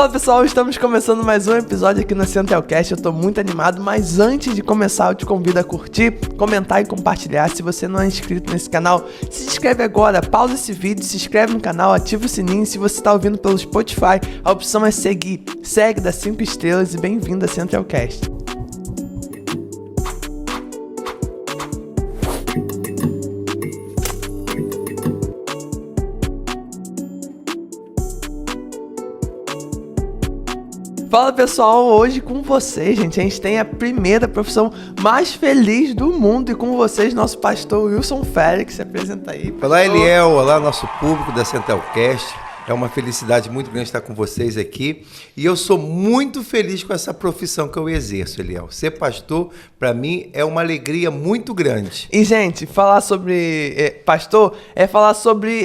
Fala pessoal, estamos começando mais um episódio aqui no Centralcast. Eu tô muito animado, mas antes de começar eu te convido a curtir, comentar e compartilhar. Se você não é inscrito nesse canal, se inscreve agora, pausa esse vídeo, se inscreve no canal, ativa o sininho. Se você tá ouvindo pelo Spotify, a opção é seguir. Segue, dá 5 estrelas e bem-vindo a Centralcast. Fala pessoal, hoje com vocês, gente, a gente tem a primeira profissão mais feliz do mundo e com vocês, nosso pastor Wilson Félix. Se apresenta aí, pastor. Olá Eliel, olá nosso público da Centralcast. É uma felicidade muito grande estar com vocês aqui e eu sou muito feliz com essa profissão que eu exerço, Eliel. Ser pastor, para mim, é uma alegria muito grande. E, gente, falar sobre pastor é falar sobre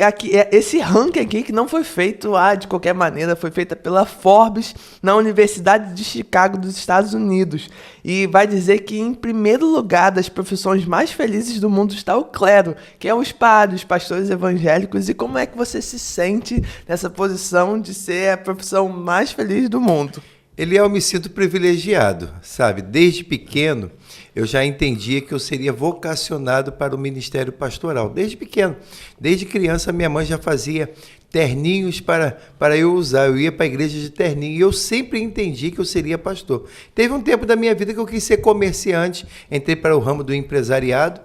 esse ranking aqui que não foi feito de qualquer maneira, foi feita pela Forbes na Universidade de Chicago dos Estados Unidos. E vai dizer que em primeiro lugar das profissões mais felizes do mundo está o clero, que é os padres, os pastores evangélicos. E como é que você se sente nessa posição de ser a profissão mais feliz do mundo? Eliel, eu me sinto privilegiado, sabe? Desde pequeno, eu já entendia que eu seria vocacionado para o ministério pastoral. Desde pequeno, desde criança, minha mãe já fazia terninhos para eu usar. Eu ia para a igreja de terninho e eu sempre entendi que eu seria pastor. Teve um tempo da minha vida que eu quis ser comerciante, entrei para o ramo do empresariado,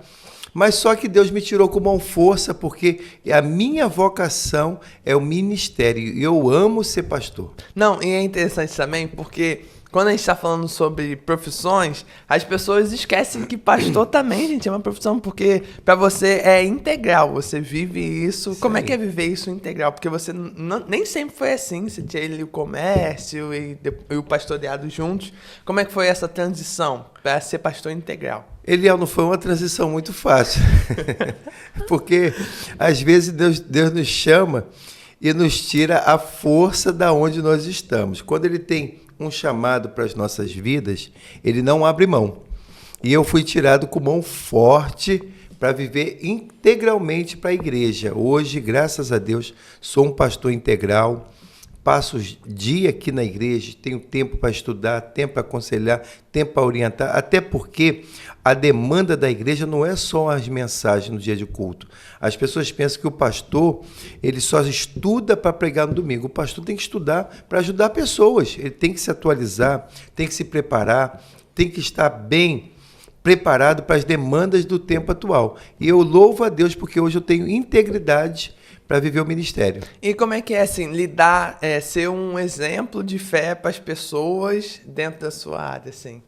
mas só que Deus me tirou com mão força, porque a minha vocação é o ministério e eu amo ser pastor. Não, e é interessante também porque quando a gente está falando sobre profissões, as pessoas esquecem que pastor também, gente, é uma profissão, porque para você é integral, você vive isso. Sim. Como é que é viver isso integral? Porque você nem sempre foi assim, você tinha ali o comércio e o pastoreado juntos. Como é que foi essa transição para ser pastor integral? Eliel, não foi uma transição muito fácil, porque às vezes Deus nos chama e nos tira a força da onde nós estamos. Quando Ele tem um chamado para as nossas vidas, Ele não abre mão. E eu fui tirado com mão forte para viver integralmente para a igreja. Hoje, graças a Deus, sou um pastor integral. Passo dia aqui na igreja, tenho tempo para estudar, tempo para aconselhar, tempo para orientar, até porque a demanda da igreja não é só as mensagens no dia de culto. As pessoas pensam que o pastor, ele só estuda para pregar no domingo. O pastor tem que estudar para ajudar pessoas, ele tem que se atualizar, tem que se preparar, tem que estar bem preparado para as demandas do tempo atual. E eu louvo a Deus porque hoje eu tenho integridade para viver o ministério. E como é que é assim, lidar, ser um exemplo de fé para as pessoas dentro da sua área, assim?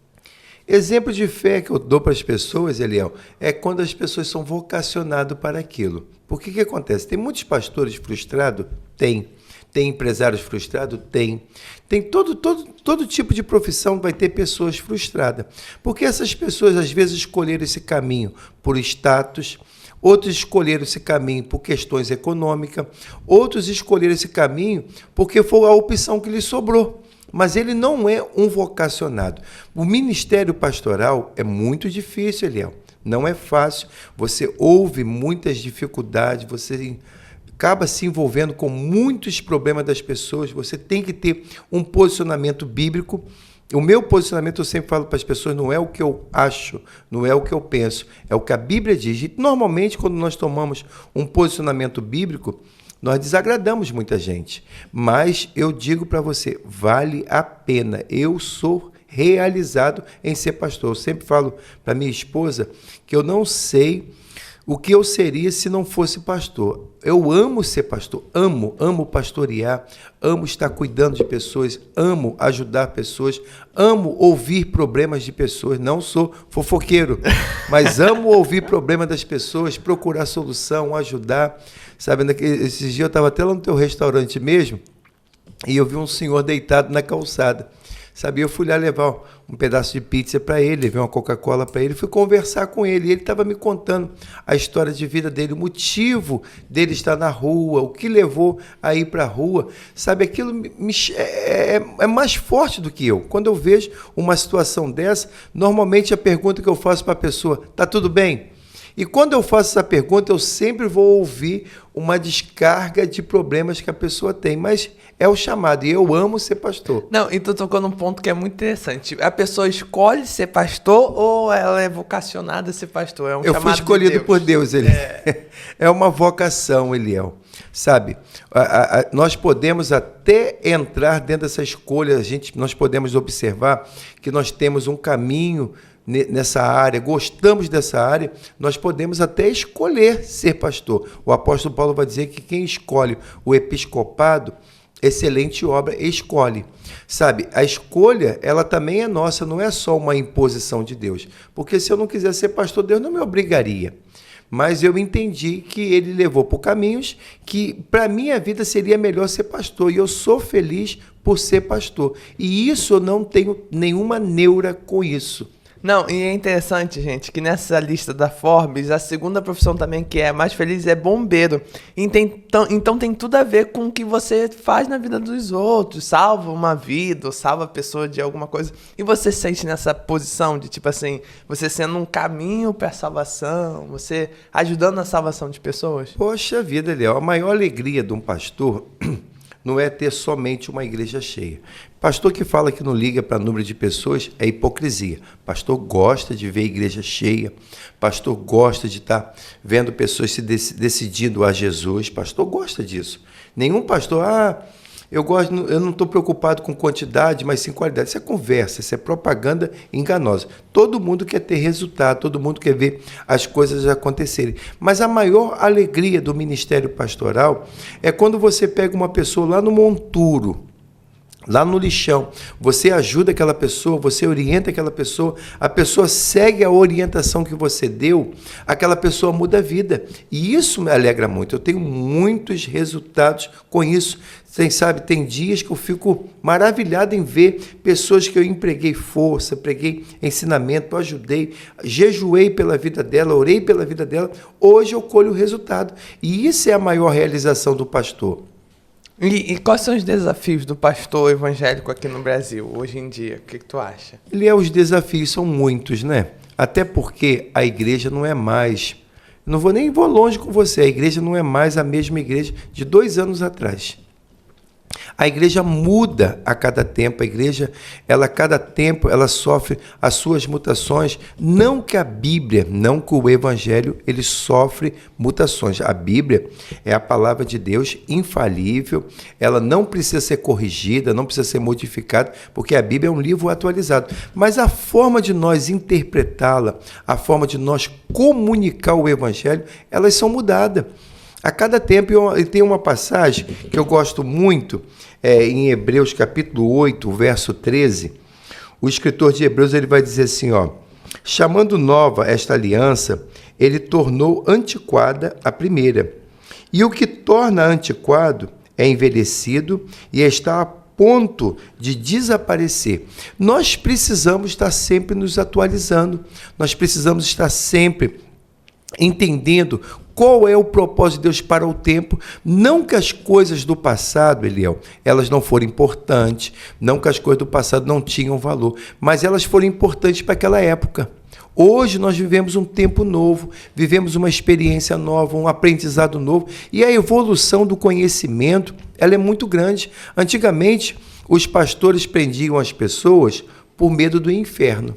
Exemplo de fé que eu dou para as pessoas, Eliel, é quando as pessoas são vocacionadas para aquilo. Porque o que acontece? Tem muitos pastores frustrados? Tem. Tem empresários frustrados? Tem. Tem todo tipo de profissão vai ter pessoas frustradas. Porque essas pessoas, às vezes, escolheram esse caminho por status. Outros escolheram esse caminho por questões econômicas, outros escolheram esse caminho porque foi a opção que lhe sobrou. Mas ele não é um vocacionado. O ministério pastoral é muito difícil, Eliel. Não é fácil. Você ouve muitas dificuldades, você acaba se envolvendo com muitos problemas das pessoas. Você tem que ter um posicionamento bíblico. O meu posicionamento, eu sempre falo para as pessoas, não é o que eu acho, não é o que eu penso, é o que a Bíblia diz. E, normalmente, quando nós tomamos um posicionamento bíblico, nós desagradamos muita gente. Mas eu digo para você, vale a pena. Eu sou realizado em ser pastor. Eu sempre falo para minha esposa que eu não sei o que eu seria se não fosse pastor. Eu amo ser pastor, amo pastorear, amo estar cuidando de pessoas, amo ajudar pessoas, amo ouvir problemas de pessoas. Não sou fofoqueiro, mas amo ouvir problemas das pessoas, procurar solução, ajudar. Sabe, esses dias eu estava até lá no teu restaurante mesmo e eu vi um senhor deitado na calçada. Sabe, eu fui lá levar um pedaço de pizza para ele, levei uma Coca-Cola para ele, fui conversar com ele. E ele estava me contando a história de vida dele, o motivo dele estar na rua, o que levou a ir para a rua. Sabe, aquilo é mais forte do que eu. Quando eu vejo uma situação dessa, normalmente a pergunta que eu faço para a pessoa, tá tudo bem? E quando eu faço essa pergunta, eu sempre vou ouvir uma descarga de problemas que a pessoa tem, mas é o chamado, e eu amo ser pastor. Não, e tu tocou num ponto que é muito interessante. A pessoa escolhe ser pastor ou ela é vocacionada a ser pastor? É um Eu chamado fui escolhido de Deus. por Deus, Eliel. É uma vocação, Eliel. Sabe, nós podemos até entrar dentro dessa escolha, nós podemos observar que nós temos um caminho nessa área, gostamos dessa área, nós podemos até escolher ser pastor. O apóstolo Paulo vai dizer que quem escolhe o episcopado, excelente obra escolhe. Sabe, a escolha, ela também é nossa, não é só uma imposição de Deus. Porque se eu não quiser ser pastor, Deus não me obrigaria. Mas eu entendi que ele levou por caminhos que para minha vida seria melhor ser pastor. E eu sou feliz por ser pastor. E isso eu não tenho nenhuma neura com isso. Não, e é interessante, gente, que nessa lista da Forbes, a segunda profissão também que é mais feliz é bombeiro. Então tem tudo a ver com o que você faz na vida dos outros, salva uma vida, ou salva a pessoa de alguma coisa. E você se sente nessa posição de, tipo assim, você sendo um caminho para a salvação, você ajudando na salvação de pessoas? Poxa vida, Léo, a maior alegria de um pastor não é ter somente uma igreja cheia. Pastor que fala que não liga para número de pessoas é hipocrisia. Pastor gosta de ver a igreja cheia. Pastor gosta de estar vendo pessoas se decidindo a Jesus. Pastor gosta disso. Nenhum pastor, eu não estou preocupado com quantidade, mas sim qualidade. Isso é conversa, isso é propaganda enganosa. Todo mundo quer ter resultado, todo mundo quer ver as coisas acontecerem. Mas a maior alegria do ministério pastoral é quando você pega uma pessoa lá no monturo, lá no lixão, você ajuda aquela pessoa, você orienta aquela pessoa, a pessoa segue a orientação que você deu, aquela pessoa muda a vida. E isso me alegra muito. Eu tenho muitos resultados com isso. Tem dias que eu fico maravilhado em ver pessoas que eu empreguei força, preguei ensinamento, ajudei, jejuei pela vida dela, orei pela vida dela. Hoje eu colho o resultado. E isso é a maior realização do pastor. E quais são os desafios do pastor evangélico aqui no Brasil, hoje em dia? O que tu acha? Os desafios são muitos, né? Até porque a igreja não é mais... Não vou longe com você. A igreja não é mais a mesma igreja de 2 anos atrás. A igreja muda a cada tempo, a cada tempo ela sofre as suas mutações, não que a Bíblia, não que o Evangelho, ele sofre mutações. A Bíblia é a palavra de Deus infalível, ela não precisa ser corrigida, não precisa ser modificada, porque a Bíblia é um livro atualizado. Mas a forma de nós interpretá-la, a forma de nós comunicar o Evangelho, elas são mudadas. A cada tempo, tem uma passagem que eu gosto muito, em Hebreus capítulo 8, verso 13, o escritor de Hebreus ele vai dizer assim, chamando nova esta aliança, ele tornou antiquada a primeira. E o que torna antiquado é envelhecido e está a ponto de desaparecer. Nós precisamos estar sempre nos atualizando, nós precisamos estar sempre entendendo qual é o propósito de Deus para o tempo. Não que as coisas do passado, Eliel, elas não foram importantes, não que as coisas do passado não tinham valor, mas elas foram importantes para aquela época. Hoje nós vivemos um tempo novo, vivemos uma experiência nova, um aprendizado novo, e a evolução do conhecimento, ela é muito grande. Antigamente, os pastores prendiam as pessoas por medo do inferno.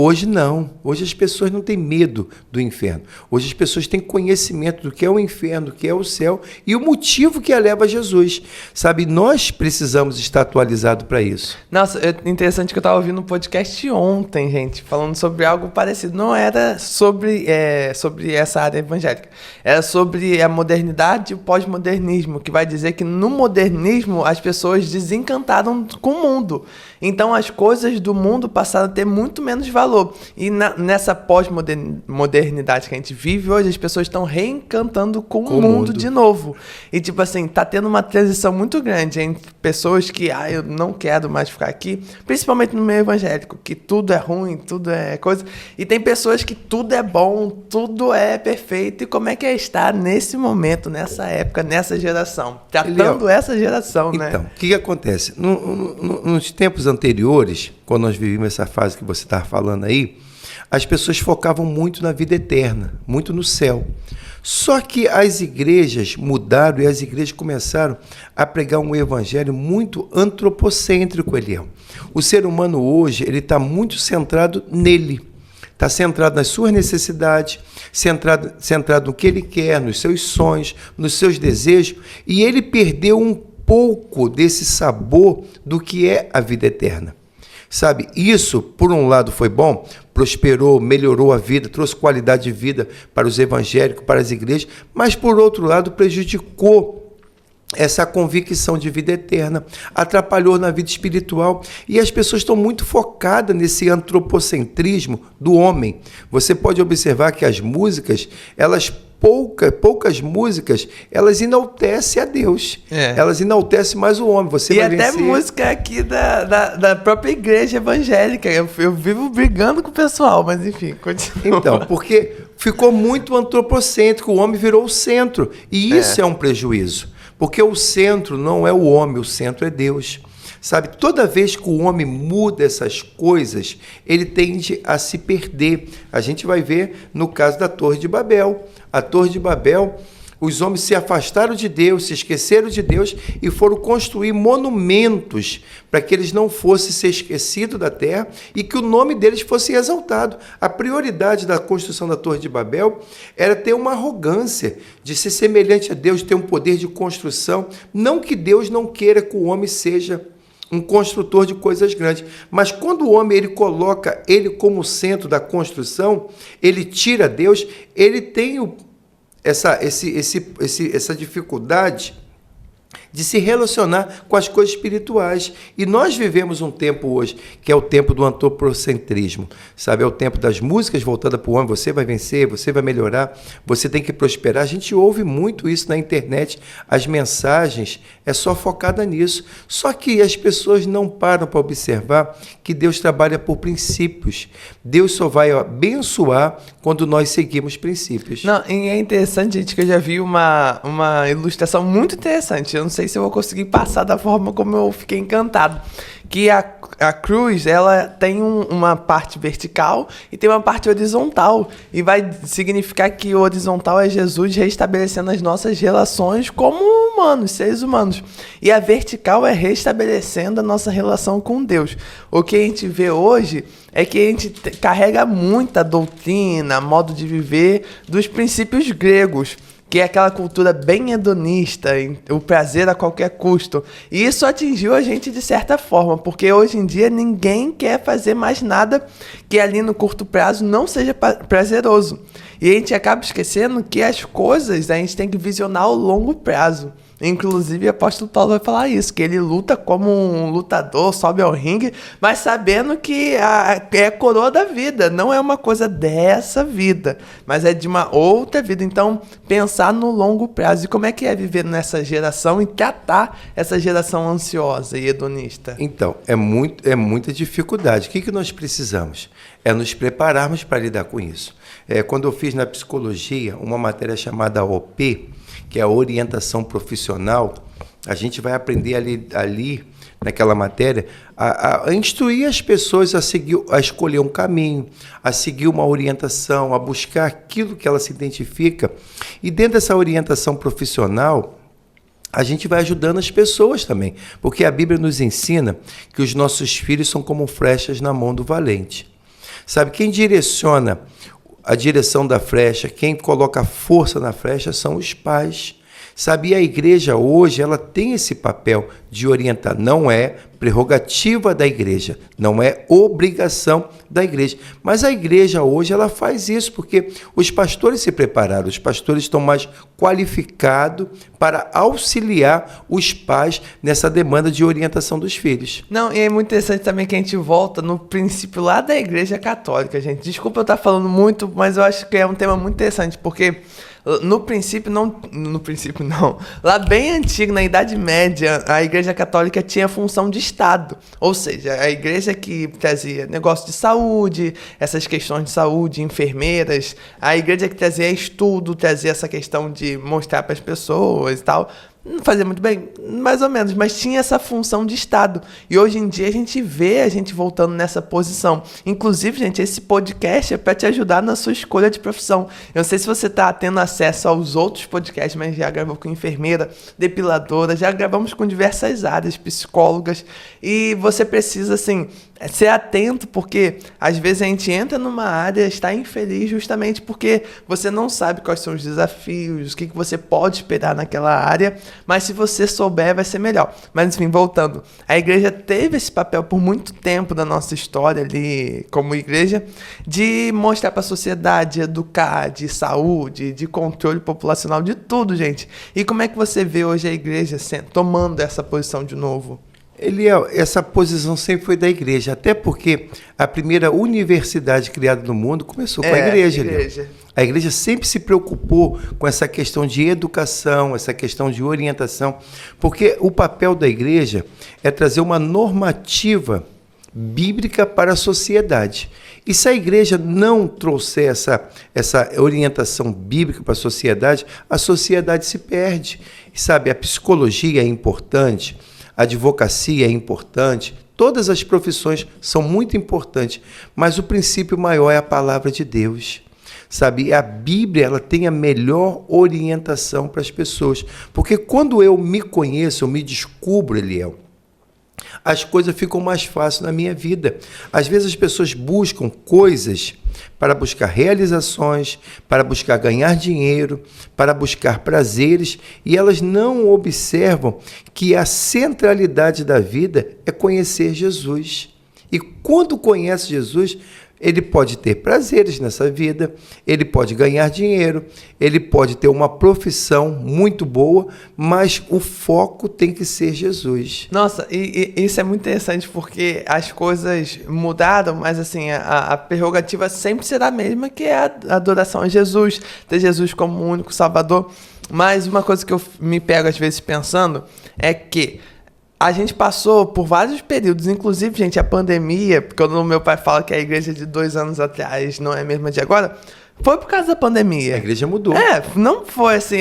Hoje não, hoje as pessoas não têm medo do inferno, hoje as pessoas têm conhecimento do que é o inferno, do que é o céu e o motivo que a leva a Jesus, sabe, nós precisamos estar atualizados para isso. Nossa, é interessante que eu estava ouvindo um podcast ontem, gente, falando sobre algo parecido, não era sobre essa área evangélica, era sobre a modernidade e o pós-modernismo, que vai dizer que no modernismo as pessoas desencantaram com o mundo, então as coisas do mundo passaram a ter muito menos valor. E nessa pós-modernidade que a gente vive hoje, as pessoas estão reencantando com o mundo de novo. E tipo assim, tá tendo uma transição muito grande entre pessoas que, eu não quero mais ficar aqui, principalmente no meio evangélico, que tudo é ruim, tudo é coisa. E tem pessoas que tudo é bom, tudo é perfeito. E como é que é estar nesse momento, nessa época, nessa geração? Tratando essa geração, né? Então, o que acontece? Nos tempos anteriores, quando nós vivíamos essa fase que você estava falando falando aí, as pessoas focavam muito na vida eterna, muito no céu. Só que as igrejas mudaram e as igrejas começaram a pregar um evangelho muito antropocêntrico, Eliel. O ser humano hoje, ele está muito centrado nele. Está centrado nas suas necessidades, centrado no que ele quer, nos seus sonhos, nos seus desejos, e ele perdeu um pouco desse sabor do que é a vida eterna. Sabe, isso, por um lado, foi bom, prosperou, melhorou a vida, trouxe qualidade de vida para os evangélicos, para as igrejas, mas, por outro lado, prejudicou essa convicção de vida eterna, atrapalhou na vida espiritual, e as pessoas estão muito focadas nesse antropocentrismo do homem. Você pode observar que as músicas, poucas músicas, elas enaltecem a Deus. Elas enaltecem mais o homem. Você e vai até vencer... música aqui da própria igreja evangélica. Eu vivo brigando com o pessoal, mas enfim, continua. Então, porque ficou muito antropocêntrico, o homem virou o centro. E isso é um prejuízo. Porque o centro não é o homem, o centro é Deus. Sabe, toda vez que o homem muda essas coisas, ele tende a se perder. A gente vai ver no caso da Torre de Babel. A Torre de Babel, os homens se afastaram de Deus, se esqueceram de Deus e foram construir monumentos para que eles não fossem ser esquecidos da terra e que o nome deles fosse exaltado. A prioridade da construção da Torre de Babel era ter uma arrogância de ser semelhante a Deus, ter um poder de construção. Não que Deus não queira que o homem seja um construtor de coisas grandes, mas quando o homem ele coloca ele como centro da construção, ele tira Deus, ele tem essa dificuldade de se relacionar com as coisas espirituais. E nós vivemos um tempo hoje, que é o tempo do antropocentrismo, sabe? É o tempo das músicas voltadas para o homem, você vai vencer, você vai melhorar, você tem que prosperar. A gente ouve muito isso na internet, as mensagens é só focada nisso. Só que as pessoas não param para observar que Deus trabalha por princípios. Deus só vai abençoar quando nós seguimos princípios. Não, e é interessante, gente, que eu já vi uma ilustração muito interessante. Eu não sei se eu vou conseguir passar da forma como eu fiquei encantado. Que a cruz, ela tem uma parte vertical e tem uma parte horizontal. E vai significar que o horizontal é Jesus restabelecendo as nossas relações como humanos, seres humanos. E a vertical é restabelecendo a nossa relação com Deus. O que a gente vê hoje é que a gente carrega muita doutrina, modo de viver dos princípios gregos, que é aquela cultura bem hedonista, o prazer a qualquer custo. E isso atingiu a gente de certa forma, porque hoje em dia ninguém quer fazer mais nada que ali no curto prazo não seja prazeroso. E a gente acaba esquecendo que as coisas a gente tem que visionar ao longo prazo. Inclusive, o apóstolo Paulo vai falar isso, que ele luta como um lutador, sobe ao ringue, mas sabendo que é a coroa da vida, não é uma coisa dessa vida, mas é de uma outra vida. Então, pensar no longo prazo. E como é que é viver nessa geração e tratar essa geração ansiosa e hedonista? Então, é muita dificuldade. O que nós precisamos? É nos prepararmos para lidar com isso. Quando eu fiz na psicologia uma matéria chamada OP, que é a orientação profissional, a gente vai aprender ali naquela matéria, a instruir as pessoas a escolher um caminho, a seguir uma orientação, a buscar aquilo que ela se identifica. E dentro dessa orientação profissional, a gente vai ajudando as pessoas também, porque a Bíblia nos ensina que os nossos filhos são como flechas na mão do valente. Sabe, quem direciona a direção da flecha, quem coloca força na flecha são os pais. Sabe, e a igreja hoje, ela tem esse papel de orientar. Não é prerrogativa da igreja, não é obrigação da igreja. Mas a igreja hoje, ela faz isso, porque os pastores se prepararam, os pastores estão mais qualificados para auxiliar os pais nessa demanda de orientação dos filhos. Não, e é muito interessante também que a gente volta no princípio lá da igreja católica, gente. Desculpa eu estar falando muito, mas eu acho que é um tema muito interessante, porque no princípio não, lá bem antigo, na Idade Média, a Igreja Católica tinha função de Estado, ou seja, a igreja que trazia negócio de saúde, essas questões de saúde, enfermeiras, a igreja que trazia estudo, trazia essa questão de mostrar para as pessoas e tal. Não fazia muito bem? Mais ou menos, mas tinha essa função de Estado. E hoje em dia a gente vê a gente voltando nessa posição. Inclusive, gente, esse podcast é para te ajudar na sua escolha de profissão. Eu não sei se você está tendo acesso aos outros podcasts, mas já gravou com enfermeira, depiladora, já gravamos com diversas áreas, psicólogas. E você precisa, assim, ser atento, porque às vezes a gente entra numa área e está infeliz justamente porque você não sabe quais são os desafios, o que você pode esperar naquela área, mas se você souber vai ser melhor. Mas enfim, voltando, a igreja teve esse papel por muito tempo da nossa história ali como igreja, de mostrar para a sociedade, de educar, de saúde, de controle populacional, de tudo, gente. E como é que você vê hoje a igreja tomando essa posição de novo? Eliel, essa posição sempre foi da igreja, até porque a primeira universidade criada no mundo começou com a igreja. A igreja sempre se preocupou com essa questão de educação, essa questão de orientação, porque o papel da igreja é trazer uma normativa bíblica para a sociedade. E se a igreja não trouxer essa orientação bíblica para a sociedade se perde. E, sabe, a psicologia é importante, a advocacia é importante, todas as profissões são muito importantes, mas o princípio maior é a palavra de Deus. Sabe, a Bíblia ela tem a melhor orientação para as pessoas, porque quando eu me conheço, eu me descubro, Eliel, as coisas ficam mais fáceis na minha vida. Às vezes as pessoas buscam coisas para buscar realizações, para buscar ganhar dinheiro, para buscar prazeres, e elas não observam que a centralidade da vida é conhecer Jesus. E quando conhece Jesus, ele pode ter prazeres nessa vida, ele pode ganhar dinheiro, ele pode ter uma profissão muito boa, mas o foco tem que ser Jesus. Nossa, e isso é muito interessante porque as coisas mudaram, mas assim, a prerrogativa sempre será a mesma, que é a adoração a Jesus, ter Jesus como o único Salvador. Mas uma coisa que eu me pego às vezes pensando é que a gente passou por vários períodos, inclusive, gente, a pandemia, porque quando o meu pai fala que a igreja de 2 anos atrás não é a mesma de agora, foi por causa da pandemia. A igreja mudou. Não foi assim,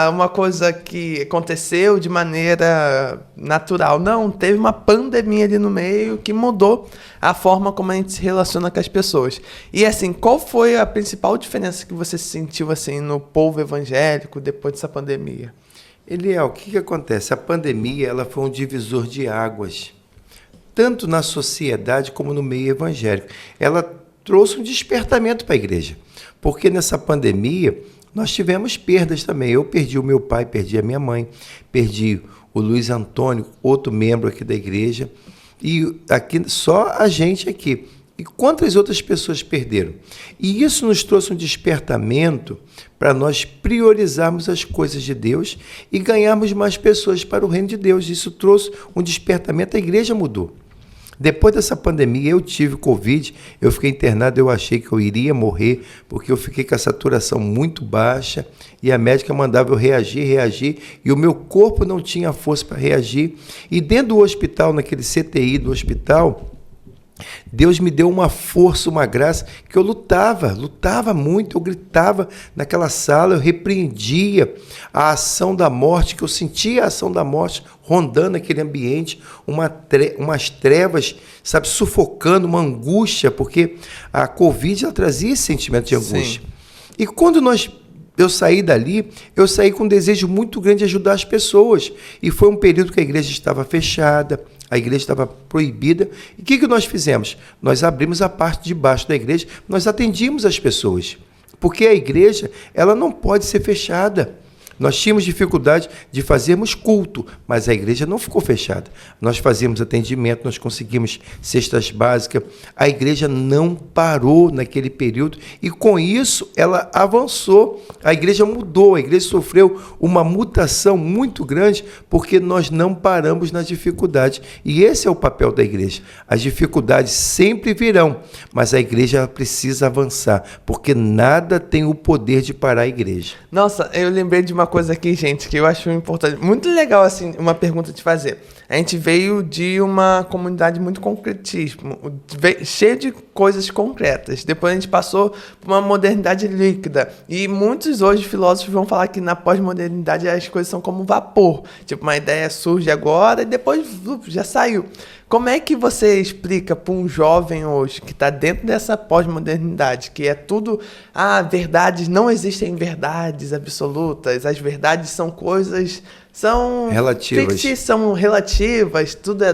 uma coisa que aconteceu de maneira natural. Não, teve uma pandemia ali no meio que mudou a forma como a gente se relaciona com as pessoas. E assim, qual foi a principal diferença que você sentiu assim no povo evangélico depois dessa pandemia? Eliel, o que acontece? A pandemia ela foi um divisor de águas, tanto na sociedade como no meio evangélico. Ela trouxe um despertamento para a igreja, porque nessa pandemia nós tivemos perdas também. Eu perdi o meu pai, perdi a minha mãe, perdi o Luiz Antônio, outro membro aqui da igreja, e aqui só a gente aqui. E quantas outras pessoas perderam? E isso nos trouxe um despertamento para nós priorizarmos as coisas de Deus e ganharmos mais pessoas para o reino de Deus. Isso trouxe um despertamento, a igreja mudou. Depois dessa pandemia, eu tive Covid, eu fiquei internado, eu achei que eu iria morrer, porque eu fiquei com a saturação muito baixa e a médica mandava eu reagir, e o meu corpo não tinha força para reagir. E dentro do hospital, naquele CTI do hospital, Deus me deu uma força, uma graça, que eu lutava muito, eu gritava naquela sala, eu repreendia a ação da morte, que eu sentia a ação da morte rondando aquele ambiente, umas trevas, sabe, sufocando, uma angústia, porque a Covid ela trazia esse sentimento de angústia. Sim. E quando eu saí dali, eu saí com um desejo muito grande de ajudar as pessoas. E foi um período que a igreja estava fechada, a igreja estava proibida. E o que nós fizemos? Nós abrimos a parte de baixo da igreja, nós atendíamos as pessoas. Porque a igreja, ela não pode ser fechada. Nós tínhamos dificuldade de fazermos culto, mas a igreja não ficou fechada. Nós fazíamos atendimento, nós conseguimos cestas básicas. A igreja não parou naquele período e, com isso, ela avançou. A igreja mudou, a igreja sofreu uma mutação muito grande porque nós não paramos nas dificuldades. E esse é o papel da igreja. As dificuldades sempre virão, mas a igreja precisa avançar, porque nada tem o poder de parar a igreja. Nossa, eu lembrei de uma uma coisa aqui, gente, que eu acho importante, muito legal, assim, uma pergunta de fazer. A gente veio de uma comunidade muito concretismo, cheia de coisas concretas. Depois a gente passou por uma modernidade líquida. E muitos hoje filósofos vão falar que na pós-modernidade as coisas são como vapor. Tipo, uma ideia surge agora e depois já saiu. Como é que você explica para um jovem hoje que está dentro dessa pós-modernidade, que é tudo, verdades, não existem verdades absolutas, as verdades são coisas, são relativas, são relativas, tudo é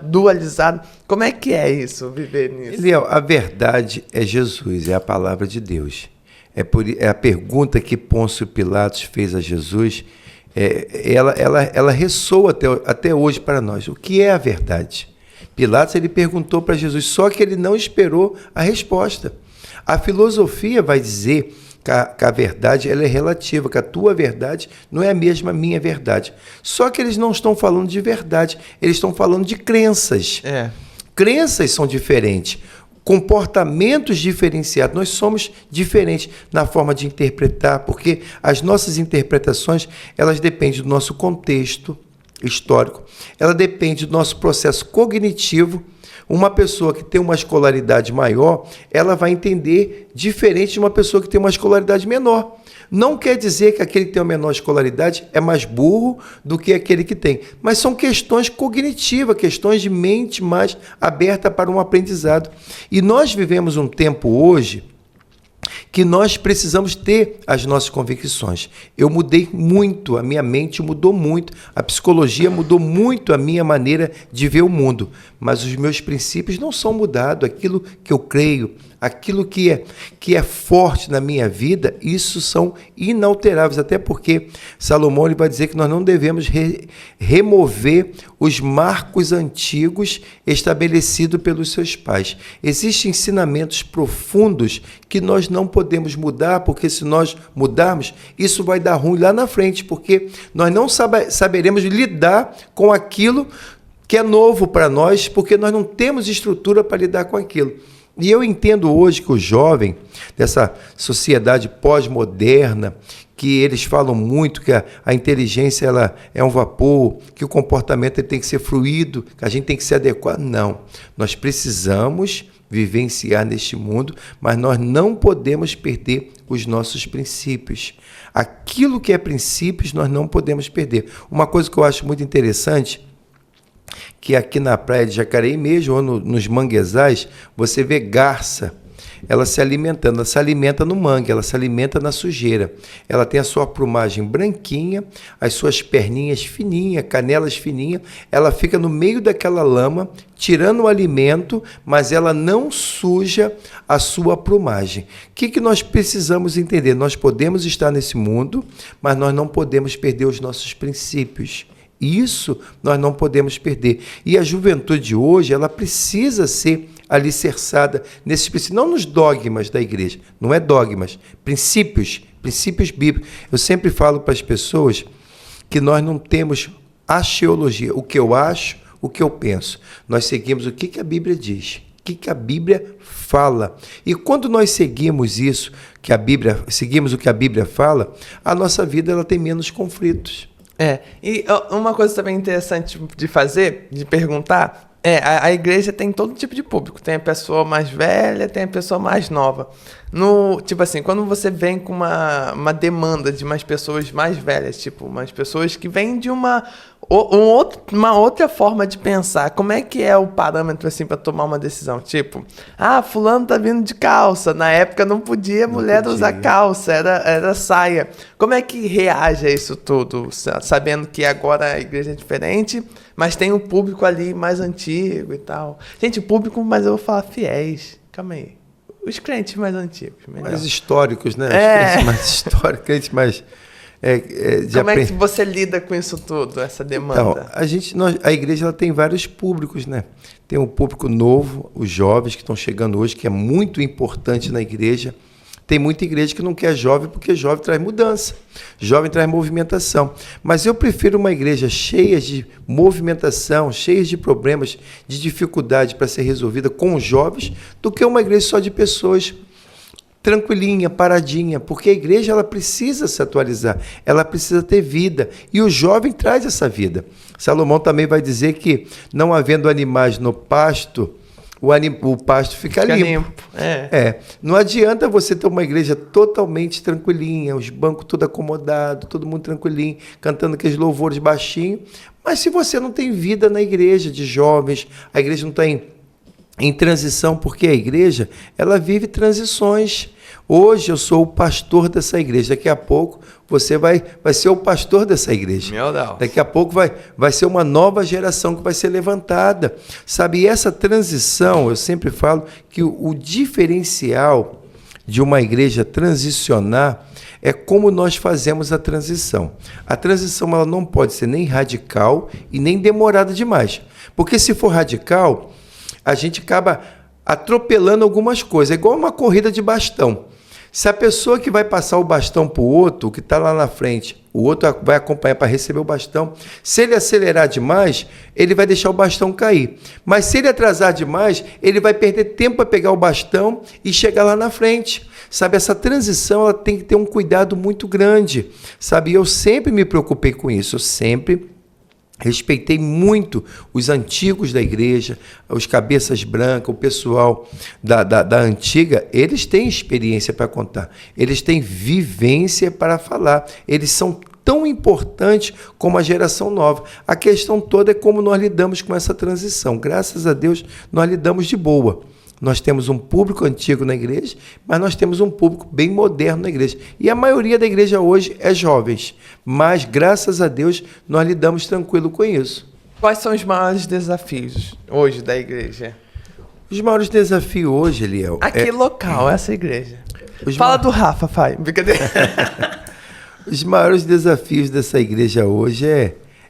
dualizado. Como é que é isso, viver nisso? Eliel, a verdade é Jesus, é a palavra de Deus. É a pergunta que Pôncio Pilatos fez a Jesus. Ela ressoa até hoje para nós. O que é a verdade? Pilatos ele perguntou para Jesus, só que ele não esperou a resposta. A filosofia vai dizer que a verdade ela é relativa, que a tua verdade não é a mesma minha verdade. Só que eles não estão falando de verdade, eles estão falando de crenças. Crenças são diferentes. Comportamentos diferenciados, nós somos diferentes na forma de interpretar, porque as nossas interpretações, elas dependem do nosso contexto histórico, ela depende do nosso processo cognitivo. Uma pessoa que tem uma escolaridade maior, ela vai entender diferente de uma pessoa que tem uma escolaridade menor. Não quer dizer que aquele que tem uma menor escolaridade é mais burro do que aquele que tem, mas são questões cognitivas, questões de mente mais aberta para um aprendizado. E nós vivemos um tempo hoje que nós precisamos ter as nossas convicções. Eu mudei muito, a minha mente mudou muito, a psicologia mudou muito a minha maneira de ver o mundo, mas os meus princípios não são mudados, aquilo que eu creio, aquilo que é forte na minha vida, isso são inalteráveis, até porque Salomão ele vai dizer que nós não devemos remover os marcos antigos estabelecidos pelos seus pais. Existem ensinamentos profundos que nós não podemos mudar, porque se nós mudarmos, isso vai dar ruim lá na frente, porque nós não saberemos lidar com aquilo que é novo para nós, porque nós não temos estrutura para lidar com aquilo. E eu entendo hoje que o jovem, dessa sociedade pós-moderna, que eles falam muito que a inteligência ela é um vapor, que o comportamento ele tem que ser fluido, que a gente tem que se adequar. Não, nós precisamos vivenciar neste mundo, mas nós não podemos perder os nossos princípios. Aquilo que é princípios, nós não podemos perder. Uma coisa que eu acho muito interessante, que aqui na praia de Jacareí mesmo, ou nos manguezais, você vê garça, ela se alimentando, ela se alimenta no mangue, ela se alimenta na sujeira. Ela tem a sua plumagem branquinha, as suas perninhas fininhas, canelas fininhas, ela fica no meio daquela lama, tirando o alimento, mas ela não suja a sua plumagem. O que nós precisamos entender? Nós podemos estar nesse mundo, mas nós não podemos perder os nossos princípios. Isso nós não podemos perder. E a juventude hoje, ela precisa ser alicerçada nesses princípios, não nos dogmas da igreja, não é dogmas, princípios bíblicos. Eu sempre falo para as pessoas que nós não temos axiologia, o que eu acho, o que eu penso. Nós seguimos o que a Bíblia diz, o que a Bíblia fala. E quando nós seguimos isso, seguimos o que a Bíblia fala, a nossa vida ela tem menos conflitos. E uma coisa também interessante de fazer, de perguntar, a igreja tem todo tipo de público. Tem a pessoa mais velha, tem a pessoa mais nova. Tipo assim, quando você vem com uma demanda de umas pessoas mais velhas, tipo, umas pessoas que vêm de uma outra forma de pensar, como é que é o parâmetro, assim, para tomar uma decisão? Tipo, fulano tá vindo de calça. Na época não podia mulher usar calça, era saia. Como é que reage a isso tudo, sabendo que agora a igreja é diferente, mas tem um público ali mais antigo e tal? Gente, o público, mas eu vou falar fiéis. Calma aí. Os crentes mais antigos. Melhor. Mais históricos, né? Os crentes mais históricos, crentes mais... Como é que você lida com isso tudo, essa demanda? Então, a igreja ela tem vários públicos, né? Tem um público novo, os jovens que estão chegando hoje, que é muito importante na igreja. Tem muita igreja que não quer jovem, porque jovem traz mudança, jovem traz movimentação. Mas eu prefiro uma igreja cheia de movimentação, cheia de problemas, de dificuldade para ser resolvida com os jovens, do que uma igreja só de pessoas tranquilinha, paradinha, porque a igreja ela precisa se atualizar, ela precisa ter vida, e o jovem traz essa vida. Salomão também vai dizer que, não havendo animais no pasto, o pasto fica limpo. Não adianta você ter uma igreja totalmente tranquilinha, os bancos tudo acomodados, todo mundo tranquilinho, cantando aqueles louvores baixinho, mas se você não tem vida na igreja de jovens, a igreja não está em transição, porque a igreja ela vive transições. Hoje eu sou o pastor dessa igreja, daqui a pouco você vai ser o pastor dessa igreja. Meu Deus. Daqui a pouco vai ser uma nova geração que vai ser levantada. Sabe, e essa transição, eu sempre falo que o diferencial de uma igreja transicionar é como nós fazemos a transição. A transição ela não pode ser nem radical e nem demorada demais. Porque se for radical, a gente acaba atropelando algumas coisas. É igual uma corrida de bastão. Se a pessoa que vai passar o bastão para o outro, que está lá na frente, o outro vai acompanhar para receber o bastão, se ele acelerar demais, ele vai deixar o bastão cair. Mas se ele atrasar demais, ele vai perder tempo para pegar o bastão e chegar lá na frente. Sabe, essa transição ela tem que ter um cuidado muito grande. Sabe, eu sempre me preocupei com isso, eu sempre respeitei muito os antigos da igreja, os cabeças brancas, o pessoal da antiga. Eles têm experiência para contar, eles têm vivência para falar, eles são tão importantes como a geração nova. A questão toda é como nós lidamos com essa transição. Graças a Deus, nós lidamos de boa. Nós temos um público antigo na igreja, mas nós temos um público bem moderno na igreja. E a maioria da igreja hoje é jovens. Mas, graças a Deus, nós lidamos tranquilo com isso. Quais são os maiores desafios hoje da igreja? Os maiores desafios hoje, Eliel... local, essa igreja. Fala do Rafa, Fai. Brincadeira. Os maiores desafios dessa igreja hoje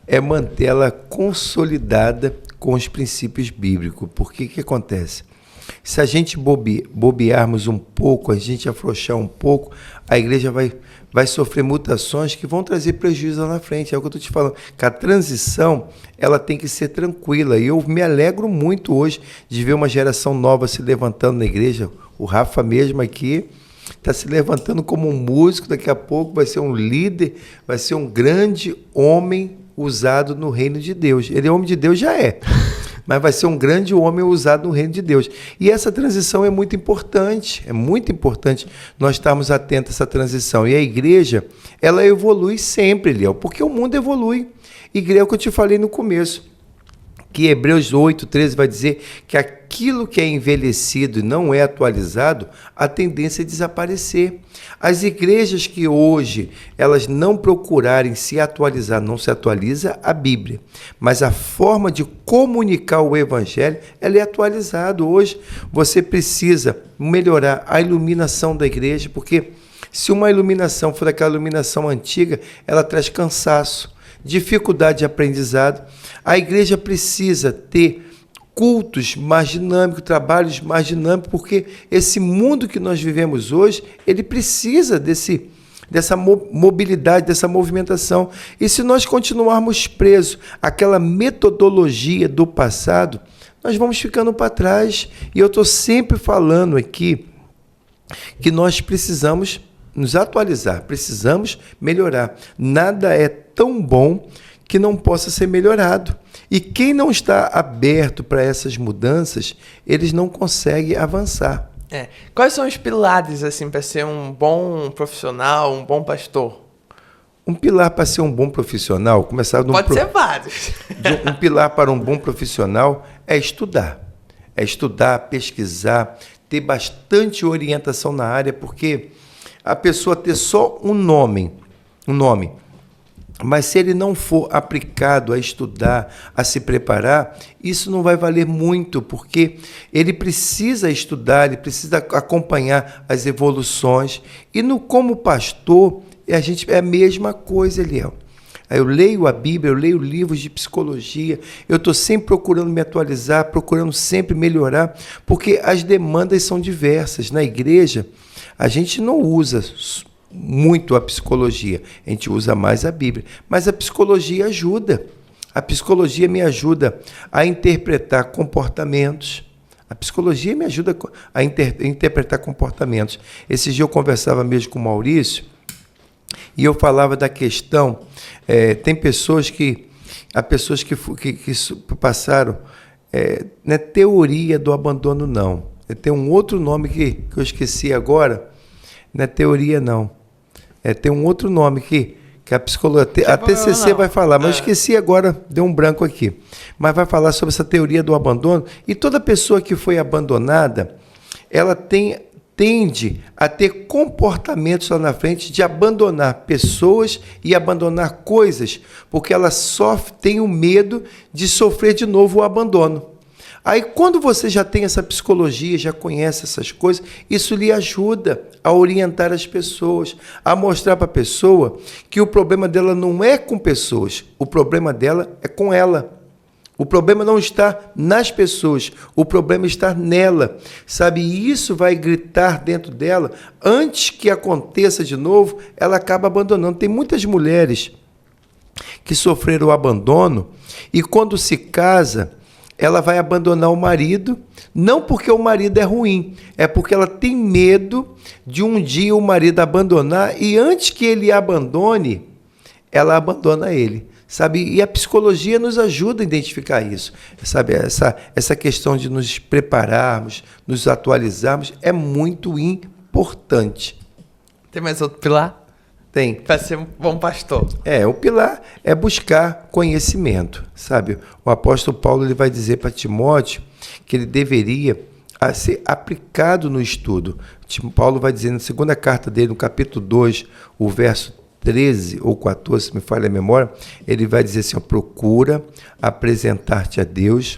é mantê-la consolidada com os princípios bíblicos. Porque o que acontece? Se a gente bobearmos um pouco, a gente afrouxar um pouco, a igreja vai sofrer mutações que vão trazer prejuízo lá na frente. É o que eu estou te falando. Que a transição ela tem que ser tranquila. E eu me alegro muito hoje de ver uma geração nova se levantando na igreja. O Rafa mesmo aqui está se levantando como um músico. Daqui a pouco vai ser um líder, vai ser um grande homem usado no reino de Deus. Ele é homem de Deus, já é. Mas vai ser um grande homem usado no reino de Deus. E essa transição é muito importante nós estarmos atentos a essa transição. E a igreja, ela evolui sempre, Léo, porque o mundo evolui. Igreja é o que eu te falei no começo, que Hebreus 8:13 vai dizer que aquilo que é envelhecido e não é atualizado, a tendência é desaparecer. As igrejas que hoje elas não procurarem se atualizar, não se atualiza a Bíblia, mas a forma de comunicar o Evangelho, ela é atualizada. Hoje você precisa melhorar a iluminação da igreja, porque se uma iluminação for aquela iluminação antiga, ela traz cansaço, dificuldade de aprendizado. A igreja precisa ter cultos mais dinâmicos, trabalhos mais dinâmicos, porque esse mundo que nós vivemos hoje, ele precisa dessa mobilidade, dessa movimentação. E se nós continuarmos presos àquela metodologia do passado, nós vamos ficando para trás. E eu estou sempre falando aqui que nós precisamos nos atualizar, precisamos melhorar. Nada é tão bom que não possa ser melhorado. E quem não está aberto para essas mudanças, eles não conseguem avançar. Quais são os pilares assim, para ser um bom profissional, um bom pastor? Um pilar para ser um bom profissional, Pode ser vários. Um pilar para um bom profissional é estudar. É estudar, pesquisar, ter bastante orientação na área, porque a pessoa ter só um nome, mas se ele não for aplicado a estudar, a se preparar, isso não vai valer muito, porque ele precisa estudar, ele precisa acompanhar as evoluções. E como pastor, é a mesma coisa, Eliel. Eu leio a Bíblia, eu leio livros de psicologia, eu estou sempre procurando me atualizar, procurando sempre melhorar, porque as demandas são diversas. Na igreja, a gente não usa muito a psicologia, a gente usa mais a Bíblia, mas a psicologia ajuda. A psicologia me ajuda a interpretar comportamentos, A psicologia me ajuda a interpretar comportamentos. Esse dia eu conversava mesmo com o Maurício e eu falava da questão, tem pessoas que passaram, não é teoria do abandono, não. Tem um outro nome que eu esqueci agora, não é teoria, não. Tem um outro nome que a psicologia, a TCC vai falar, mas eu esqueci agora, deu um branco aqui. Mas vai falar sobre essa teoria do abandono, e toda pessoa que foi abandonada, ela tende a ter comportamentos lá na frente de abandonar pessoas e abandonar coisas, porque ela tem o medo de sofrer de novo o abandono. Aí, quando você já tem essa psicologia, já conhece essas coisas, isso lhe ajuda a orientar as pessoas, a mostrar para a pessoa que o problema dela não é com pessoas, o problema dela é com ela. O problema não está nas pessoas, o problema está nela, sabe? E isso vai gritar dentro dela, antes que aconteça de novo, ela acaba abandonando. Tem muitas mulheres que sofreram o abandono e quando se casa, ela vai abandonar o marido, não porque o marido é ruim, é porque ela tem medo de um dia o marido abandonar e antes que ele abandone, ela abandona ele, sabe? E a psicologia nos ajuda a identificar isso, sabe? Essa questão de nos prepararmos, nos atualizarmos é muito importante. Tem mais outro pilar? Tem. Para ser um bom pastor. O pilar é buscar conhecimento, sabe? O apóstolo Paulo ele vai dizer para Timóteo que ele deveria ser aplicado no estudo. Paulo vai dizer na segunda carta dele, no capítulo 2, o verso 13 ou 14, se me falha a memória, ele vai dizer assim, procura apresentar-te a Deus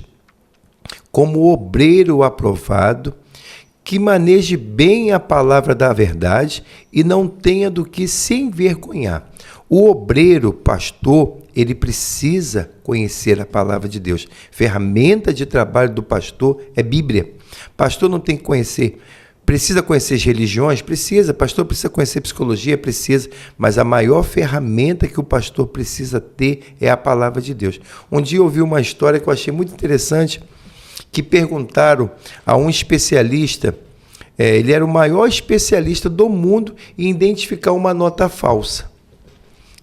como obreiro aprovado, que maneje bem a palavra da verdade e não tenha do que se envergonhar. O obreiro, pastor, ele precisa conhecer a palavra de Deus. Ferramenta de trabalho do pastor é Bíblia. Pastor não tem que conhecer. Precisa conhecer as religiões? Precisa. Pastor precisa conhecer psicologia? Precisa. Mas a maior ferramenta que o pastor precisa ter é a palavra de Deus. Um dia eu ouvi uma história que eu achei muito interessante, que perguntaram a um especialista, ele era o maior especialista do mundo em identificar uma nota falsa.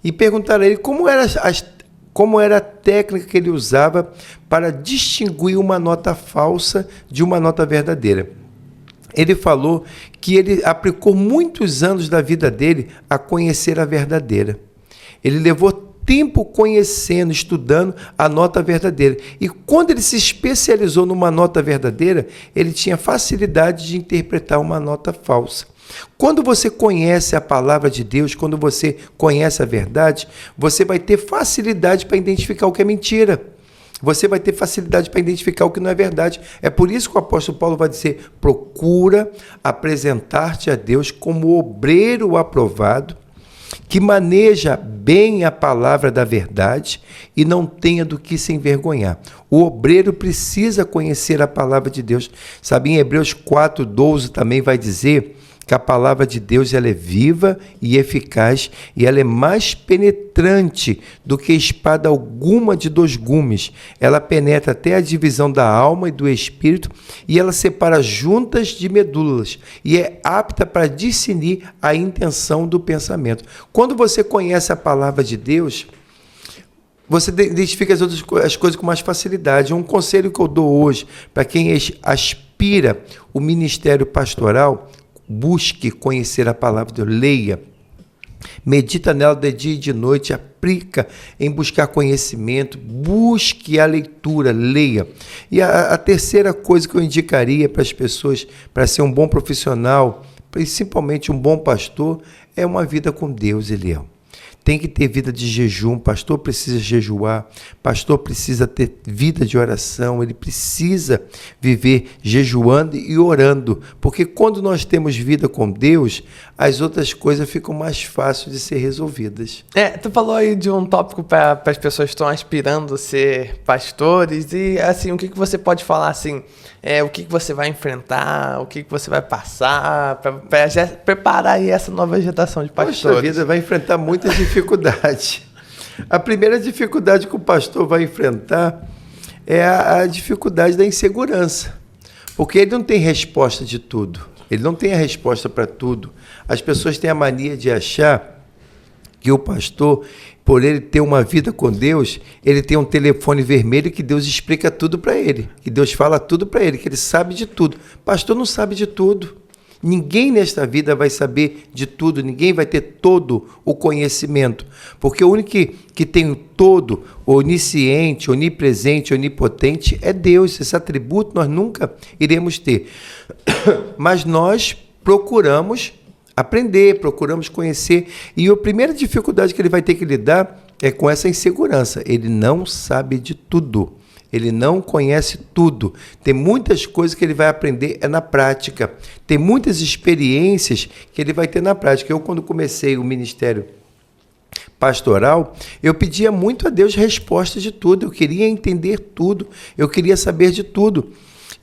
E perguntaram a ele como era a técnica que ele usava para distinguir uma nota falsa de uma nota verdadeira. Ele falou que ele aplicou muitos anos da vida dele a conhecer a verdadeira. Ele levou tempo conhecendo, estudando a nota verdadeira. E quando ele se especializou numa nota verdadeira, ele tinha facilidade de interpretar uma nota falsa. Quando você conhece a palavra de Deus, quando você conhece a verdade, você vai ter facilidade para identificar o que é mentira. Você vai ter facilidade para identificar o que não é verdade. É por isso que o apóstolo Paulo vai dizer, procura apresentar-te a Deus como obreiro aprovado, que maneja bem a palavra da verdade e não tenha do que se envergonhar. O obreiro precisa conhecer a palavra de Deus. Sabe, em Hebreus 4:12 também vai dizer que a palavra de Deus ela é viva e eficaz e ela é mais penetrante do que espada alguma de 2 gumes. Ela penetra até a divisão da alma e do espírito e ela separa juntas de medulas e é apta para discernir a intenção do pensamento. Quando você conhece a palavra de Deus, você identifica as coisas com mais facilidade. Um conselho que eu dou hoje para quem aspira o ministério pastoral: busque conhecer a palavra de Deus, leia, medita nela de dia e de noite, aplica em buscar conhecimento, busque a leitura, leia. E a terceira coisa que eu indicaria para as pessoas, para ser um bom profissional, principalmente um bom pastor, é uma vida com Deus, Eliel. Tem que ter vida de jejum, pastor precisa jejuar, pastor precisa ter vida de oração, ele precisa viver jejuando e orando, porque quando nós temos vida com Deus, as outras coisas ficam mais fáceis de ser resolvidas. Tu falou aí de um tópico para as pessoas que estão aspirando a ser pastores e assim, o que você pode falar assim, o que você vai enfrentar, o que você vai passar, para preparar aí essa nova geração de pastores? Poxa vida, vai enfrentar muitas dificuldades. A primeira dificuldade que o pastor vai enfrentar é a dificuldade da insegurança. Porque ele não tem resposta de tudo. Ele não tem a resposta para tudo. As pessoas têm a mania de achar que o pastor, por ele ter uma vida com Deus, ele tem um telefone vermelho que Deus explica tudo para ele, que Deus fala tudo para ele, que ele sabe de tudo. Pastor não sabe de tudo. Ninguém nesta vida vai saber de tudo, ninguém vai ter todo o conhecimento, porque o único que tem o todo, onisciente, onipresente, onipotente, é Deus. Esse atributo nós nunca iremos ter. Mas nós procuramos aprender, procuramos conhecer, e a primeira dificuldade que ele vai ter que lidar é com essa insegurança. Ele não sabe de tudo. Ele não conhece tudo. Tem muitas coisas que ele vai aprender na prática. Tem muitas experiências que ele vai ter na prática. Eu, quando comecei o ministério pastoral, eu pedia muito a Deus respostas de tudo. Eu queria entender tudo. Eu queria saber de tudo.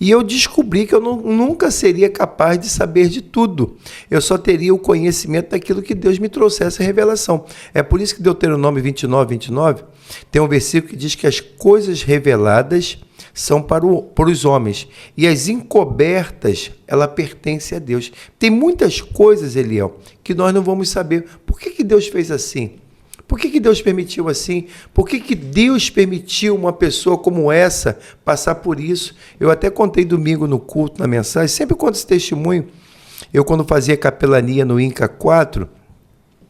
E eu descobri que eu nunca seria capaz de saber de tudo. Eu só teria o conhecimento daquilo que Deus me trouxesse a revelação. É por isso que Deuteronômio 29, tem um versículo que diz que as coisas reveladas são para os homens, e as encobertas, ela pertence a Deus. Tem muitas coisas, Eliel, que nós não vamos saber. Por que Deus fez assim? Por que Deus permitiu assim? Por que Deus permitiu uma pessoa como essa passar por isso? Eu até contei domingo no culto, na mensagem, sempre conto esse testemunho. Eu, quando fazia capelania no INCA 4,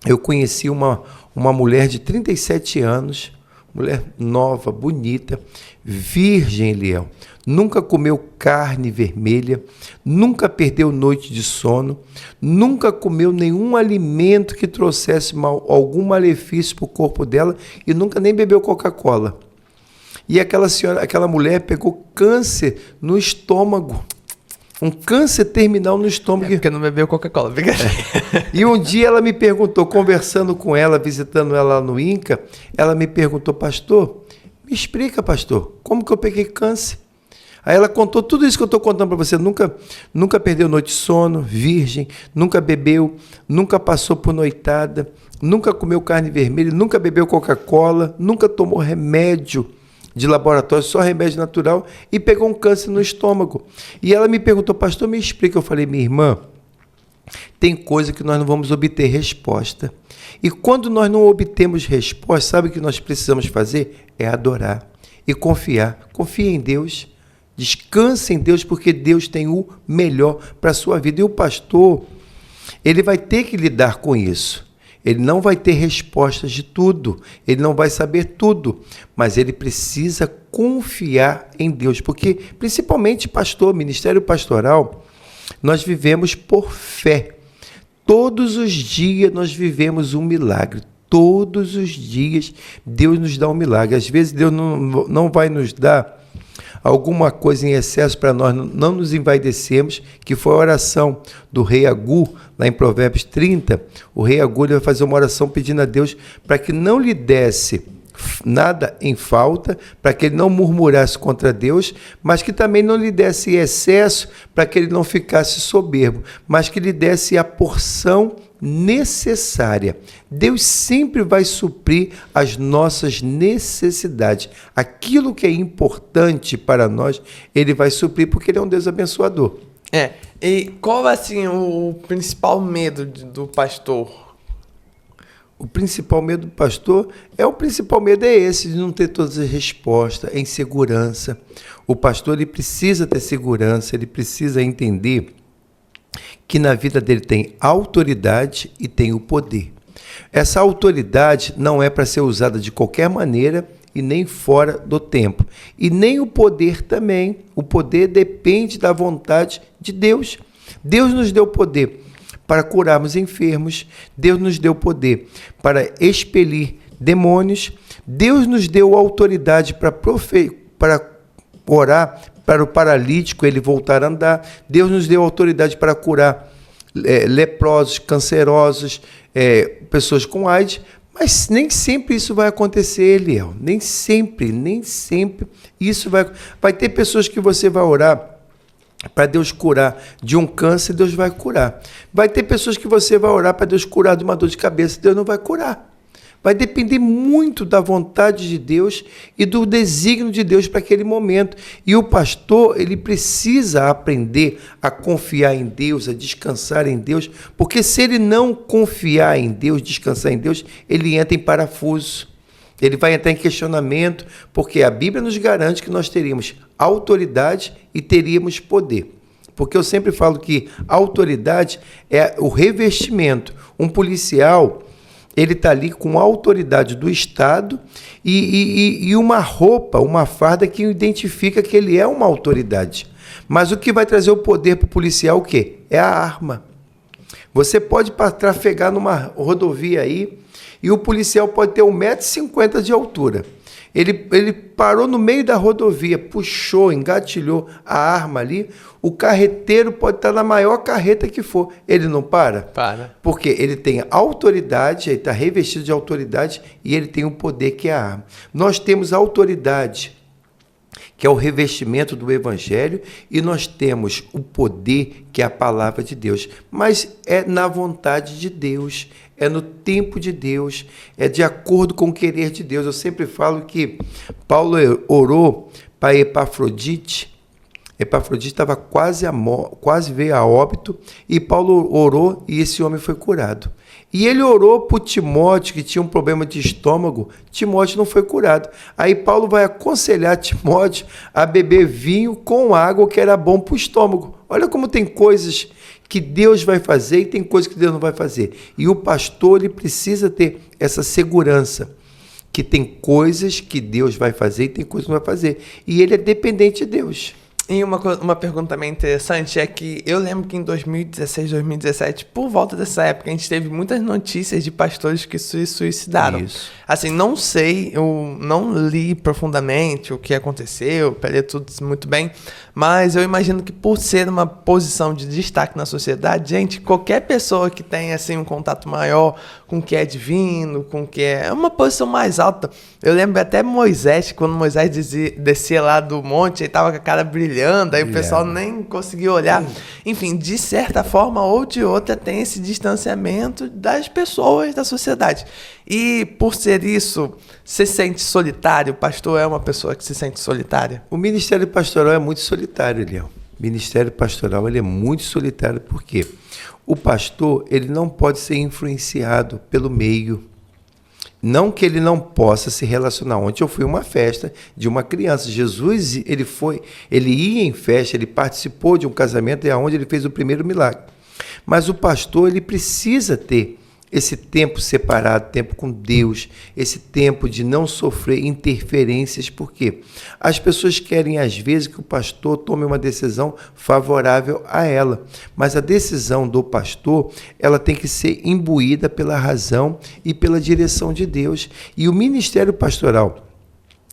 eu conheci uma mulher de 37 anos, mulher nova, bonita, virgem, Eliel. Nunca comeu carne vermelha, nunca perdeu noite de sono, nunca comeu nenhum alimento que trouxesse algum malefício para o corpo dela e nunca nem bebeu Coca-Cola. E aquela mulher pegou câncer no estômago, um câncer terminal no estômago. Porque não bebeu Coca-Cola. E um dia ela me perguntou, conversando com ela, visitando ela no INCA, ela me perguntou: pastor, me explica, pastor, como que eu peguei câncer? Aí ela contou tudo isso que eu estou contando para você. Nunca perdeu noite de sono, virgem, nunca bebeu, nunca passou por noitada, nunca comeu carne vermelha, nunca bebeu Coca-Cola, nunca tomou remédio de laboratório, só remédio natural, e pegou um câncer no estômago. E ela me perguntou: pastor, me explica. Eu falei: minha irmã, tem coisa que nós não vamos obter resposta. E quando nós não obtemos resposta, sabe o que nós precisamos fazer? É adorar e confiar. Confie em Deus. Descanse em Deus, porque Deus tem o melhor para a sua vida. E o pastor, ele vai ter que lidar com isso. Ele não vai ter respostas de tudo, ele não vai saber tudo, mas ele precisa confiar em Deus, porque, principalmente pastor, ministério pastoral, nós vivemos por fé. Todos os dias nós vivemos um milagre. Todos os dias Deus nos dá um milagre. Às vezes Deus não vai nos dar alguma coisa em excesso para nós não nos envaidecermos, que foi a oração do rei Agur, lá em Provérbios 30. O rei Agur vai fazer uma oração pedindo a Deus para que não lhe desse nada em falta, para que ele não murmurasse contra Deus, mas que também não lhe desse excesso, para que ele não ficasse soberbo, mas que lhe desse a porção necessária. Deus sempre vai suprir as nossas necessidades. Aquilo que é importante para nós, ele vai suprir, porque ele é um Deus abençoador. E qual assim o principal medo do pastor? O principal medo do pastor é esse, de não ter todas as respostas, é insegurança. O pastor, ele precisa ter segurança, ele precisa entender que na vida dele tem autoridade e tem o poder. Essa autoridade não é para ser usada de qualquer maneira e nem fora do tempo. E nem o poder também. O poder depende da vontade de Deus. Deus nos deu poder para curarmos enfermos. Deus nos deu poder para expelir demônios. Deus nos deu autoridade para orar para o paralítico ele voltar a andar. Deus nos deu autoridade para curar leprosos, cancerosos, pessoas com AIDS, mas nem sempre isso vai acontecer, Eliel. Nem sempre isso vai ter pessoas que você vai orar para Deus curar de um câncer, Deus vai curar. Vai ter pessoas que você vai orar para Deus curar de uma dor de cabeça, Deus não vai curar. Vai depender muito da vontade de Deus e do desígnio de Deus para aquele momento. E o pastor, ele precisa aprender a confiar em Deus, a descansar em Deus, porque se ele não confiar em Deus, descansar em Deus, ele entra em parafuso. Ele vai entrar em questionamento, porque a Bíblia nos garante que nós teríamos autoridade e teríamos poder. Porque eu sempre falo que a autoridade é o revestimento. Um policial, ele está ali com a autoridade do Estado e uma roupa, uma farda que identifica que ele é uma autoridade. Mas o que vai trazer o poder para o policial é o quê? É a arma. Você pode trafegar numa rodovia aí e o policial pode ter 1,50 m de altura. Ele parou no meio da rodovia, puxou, engatilhou a arma ali. O carreteiro pode estar na maior carreta que for. Ele não para? Para. Porque ele tem autoridade, ele está revestido de autoridade e ele tem o poder que é a arma. Nós temos autoridade, que é o revestimento do Evangelho, e nós temos o poder, que é a palavra de Deus. Mas é na vontade de Deus, é no tempo de Deus, é de acordo com o querer de Deus. Eu sempre falo que Paulo orou para Epafrodite. Epafrodite estava quase veio a óbito, e Paulo orou e esse homem foi curado. E ele orou para Timóteo, que tinha um problema de estômago. Timóteo não foi curado. Aí Paulo vai aconselhar Timóteo a beber vinho com água, que era bom para o estômago. Olha como tem coisas que Deus vai fazer e tem coisas que Deus não vai fazer. E o pastor, ele precisa ter essa segurança, que tem coisas que Deus vai fazer e tem coisas que não vai fazer. E ele é dependente de Deus. E uma pergunta também interessante é que eu lembro que em 2016, 2017, por volta dessa época, a gente teve muitas notícias de pastores que se suicidaram. Isso. Assim, não sei, eu não li profundamente o que aconteceu, peguei tudo muito bem, mas eu imagino que por ser uma posição de destaque na sociedade, gente, qualquer pessoa que tenha assim, um contato maior com o que é divino, com o que é uma posição mais alta. Eu lembro até Moisés, quando Moisés descia lá do monte, ele estava com a cara brilhando, aí o pessoal nem conseguia olhar. Enfim, de certa forma ou de outra, tem esse distanciamento das pessoas da sociedade. E por ser isso, você se sente solitário? O pastor é uma pessoa que se sente solitária? O ministério pastoral é muito solitário, Leão. O ministério pastoral ele é muito solitário, por quê? O pastor ele não pode ser influenciado pelo meio. Não que ele não possa se relacionar. Ontem eu fui a uma festa de uma criança. Jesus, ele ia em festa, ele participou de um casamento, e aonde ele fez o primeiro milagre. Mas o pastor, ele precisa ter esse tempo separado, tempo com Deus, esse tempo de não sofrer interferências, porque as pessoas querem, às vezes, que o pastor tome uma decisão favorável a ela, mas a decisão do pastor, ela tem que ser imbuída pela razão e pela direção de Deus. E o ministério pastoral,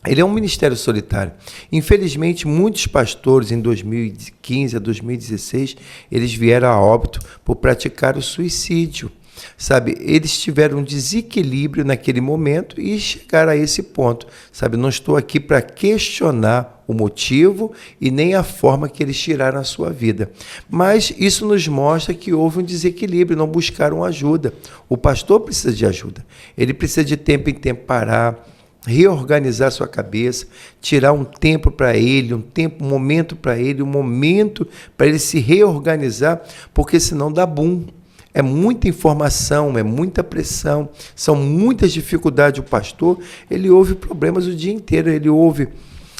ele é um ministério solitário. Infelizmente, muitos pastores em 2015 a 2016, eles vieram a óbito por praticar o suicídio. Sabe, eles tiveram um desequilíbrio naquele momento e chegaram a esse ponto. Sabe, não estou aqui para questionar o motivo e nem a forma que eles tiraram a sua vida. Mas isso nos mostra que houve um desequilíbrio, não buscaram ajuda. O pastor precisa de ajuda. Ele precisa de tempo em tempo parar, reorganizar sua cabeça, tirar um tempo para ele, um momento para ele, um momento para ele se reorganizar, porque senão dá boom. É muita informação, é muita pressão, são muitas dificuldades. O pastor, ele ouve problemas o dia inteiro, ele ouve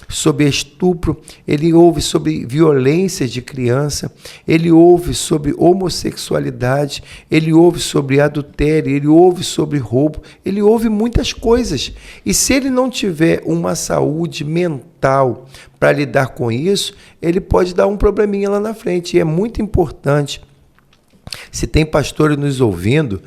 sobre estupro, ele ouve sobre violências de criança, ele ouve sobre homossexualidade, ele ouve sobre adultério, ele ouve sobre roubo, ele ouve muitas coisas. E se ele não tiver uma saúde mental para lidar com isso, ele pode dar um probleminha lá na frente. E é muito importante. Se tem pastores nos ouvindo,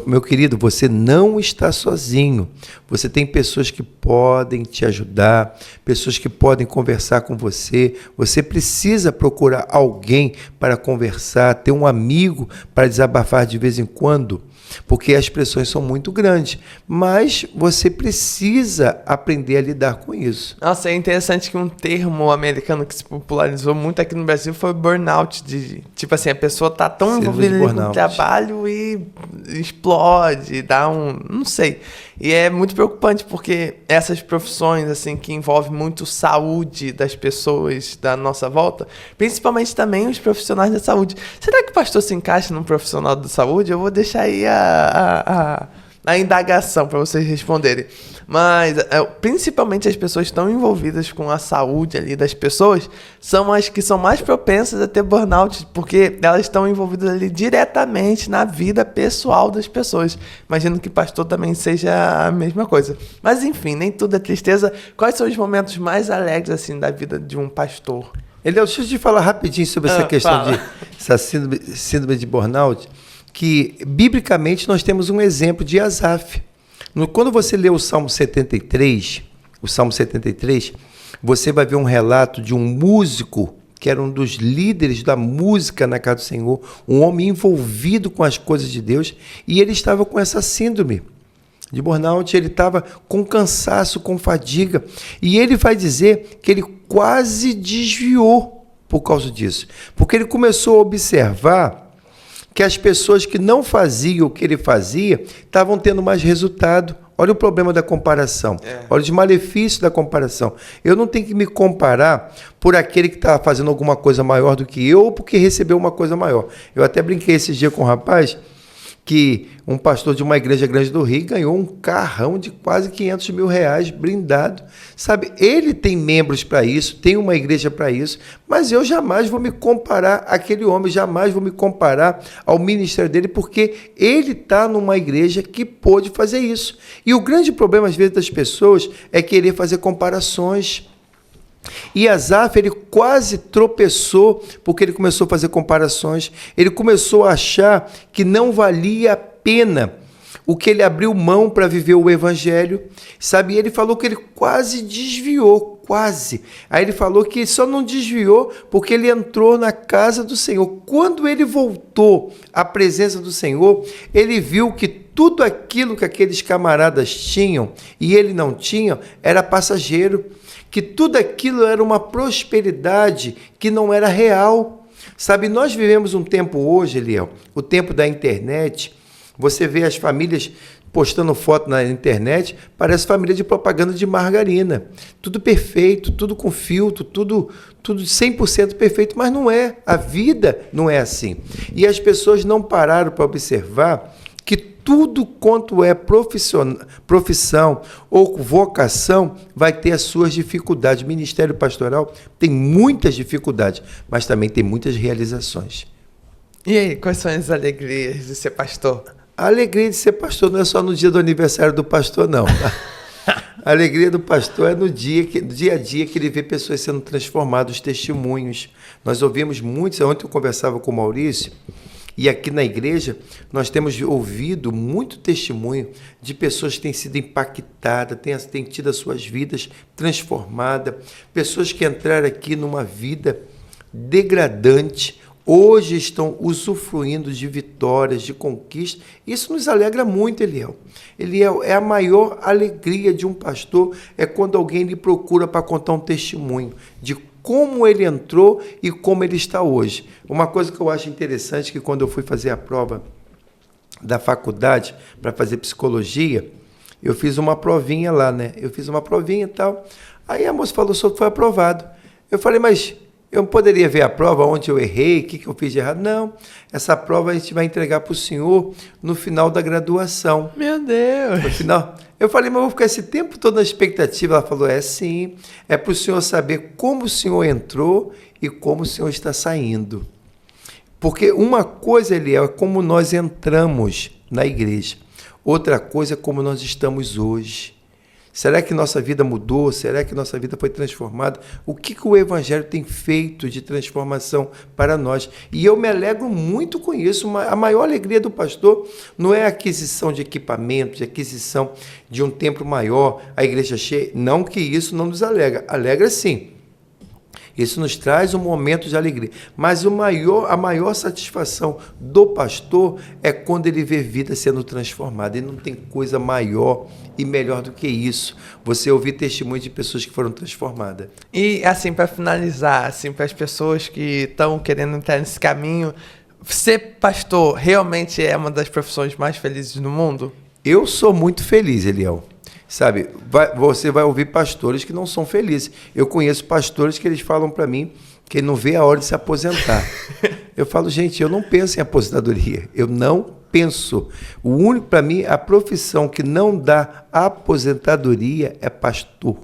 meu querido, você não está sozinho. Você tem pessoas que podem te ajudar, pessoas que podem conversar com você. Você precisa procurar alguém para conversar, ter um amigo para desabafar de vez em quando. porque as pressões são muito grandes. Mas você precisa aprender a lidar com isso. Nossa, é interessante que um termo americano que se popularizou muito aqui no Brasil foi o burnout. Tipo assim, a pessoa tá tão envolvida ali com o trabalho e explode, dá um... não sei. E é muito preocupante porque essas profissões, assim, que envolvem muito saúde das pessoas da nossa volta, principalmente também os profissionais da saúde. Será que o pastor se encaixa num profissional da saúde? Eu vou deixar aí a indagação para vocês responderem. Mas, principalmente as pessoas que estão envolvidas com a saúde ali das pessoas são as que são mais propensas a ter burnout, porque elas estão envolvidas ali diretamente na vida pessoal das pessoas. Imagino que pastor também seja a mesma coisa. Mas, enfim, nem tudo é tristeza. Quais são os momentos mais alegres, assim, da vida de um pastor? Eliel, deixa eu te falar rapidinho sobre essa questão essa síndrome de burnout, que, biblicamente, nós temos um exemplo de Asaf. Quando você lê o Salmo 73, você vai ver um relato de um músico que era um dos líderes da música na casa do Senhor, um homem envolvido com as coisas de Deus, e ele estava com essa síndrome de burnout, ele estava com cansaço, com fadiga, e ele vai dizer que ele quase desviou por causa disso, porque ele começou a observar que as pessoas que não faziam o que ele fazia estavam tendo mais resultado. Olha o problema da comparação. Olha os malefícios da comparação. Eu não tenho que me comparar por aquele que está fazendo alguma coisa maior do que eu ou porque recebeu uma coisa maior. Eu até brinquei esses dias com um rapaz que um pastor de uma igreja grande do Rio ganhou um carrão de quase 500 mil reais blindado. Sabe, ele tem membros para isso, tem uma igreja para isso, mas eu jamais vou me comparar àquele homem, jamais vou me comparar ao ministério dele, porque ele está numa igreja que pôde fazer isso. E o grande problema, às vezes, das pessoas é querer fazer comparações. E Asaf, ele quase tropeçou porque ele começou a fazer comparações, ele começou a achar que não valia a pena o que ele abriu mão para viver o evangelho, sabe? E ele falou que ele quase desviou, quase. Aí ele falou que só não desviou porque ele entrou na casa do Senhor. Quando ele voltou à presença do Senhor, ele viu que tudo aquilo que aqueles camaradas tinham e ele não tinha era passageiro, que tudo aquilo era uma prosperidade que não era real. Sabe, nós vivemos um tempo hoje, Eliel, o tempo da internet. Você vê as famílias postando foto na internet, parece família de propaganda de margarina. Tudo perfeito, tudo com filtro, tudo 100% perfeito, mas não é. A vida não é assim. E as pessoas não pararam para observar que tudo quanto é profissão ou vocação vai ter as suas dificuldades. O ministério pastoral tem muitas dificuldades, mas também tem muitas realizações. E aí, quais são as alegrias de ser pastor? A alegria de ser pastor não é só no dia do aniversário do pastor, não. A alegria do pastor é no dia a dia que ele vê pessoas sendo transformadas, os testemunhos. Nós ouvimos muitos, ontem eu conversava com o Maurício, e aqui na igreja nós temos ouvido muito testemunho de pessoas que têm sido impactadas, têm tido as suas vidas transformadas, pessoas que entraram aqui numa vida degradante, hoje estão usufruindo de vitórias, de conquistas. Isso nos alegra muito, Eliel. Eliel, é a maior alegria de um pastor, é quando alguém lhe procura para contar um testemunho de como ele entrou e como ele está hoje. Uma coisa que eu acho interessante, que quando eu fui fazer a prova da faculdade para fazer psicologia, eu fiz uma provinha lá, né? Eu fiz uma provinha e tal. Aí a moça falou, só foi aprovado. Eu falei, mas eu poderia ver a prova onde eu errei, o que eu fiz de errado? Não, essa prova a gente vai entregar para o senhor no final da graduação. Meu Deus! No final. Eu falei, mas eu vou ficar esse tempo todo na expectativa. Ela falou, sim, é para o senhor saber como o senhor entrou e como o senhor está saindo. Porque uma coisa, Eliel, é como nós entramos na igreja. Outra coisa é como nós estamos hoje. Será que nossa vida mudou? Será que nossa vida foi transformada? O que o Evangelho tem feito de transformação para nós? E eu me alegro muito com isso. A maior alegria do pastor não é a aquisição de equipamentos, a aquisição de um templo maior, a igreja cheia. Não que isso não nos alegra. Alegra sim. Isso nos traz um momento de alegria. Mas a maior satisfação do pastor é quando ele vê vida sendo transformada. E não tem coisa maior e melhor do que isso. Você ouvir testemunho de pessoas que foram transformadas. E assim, para finalizar, assim, para as pessoas que estão querendo entrar nesse caminho, ser pastor realmente é uma das profissões mais felizes do mundo? Eu sou muito feliz, Eliel. Sabe, você vai ouvir pastores que não são felizes. Eu conheço pastores que eles falam para mim que não vê a hora de se aposentar. Eu falo, gente, eu não penso em aposentadoria. Eu não penso. O único, para mim, a profissão que não dá aposentadoria é pastor.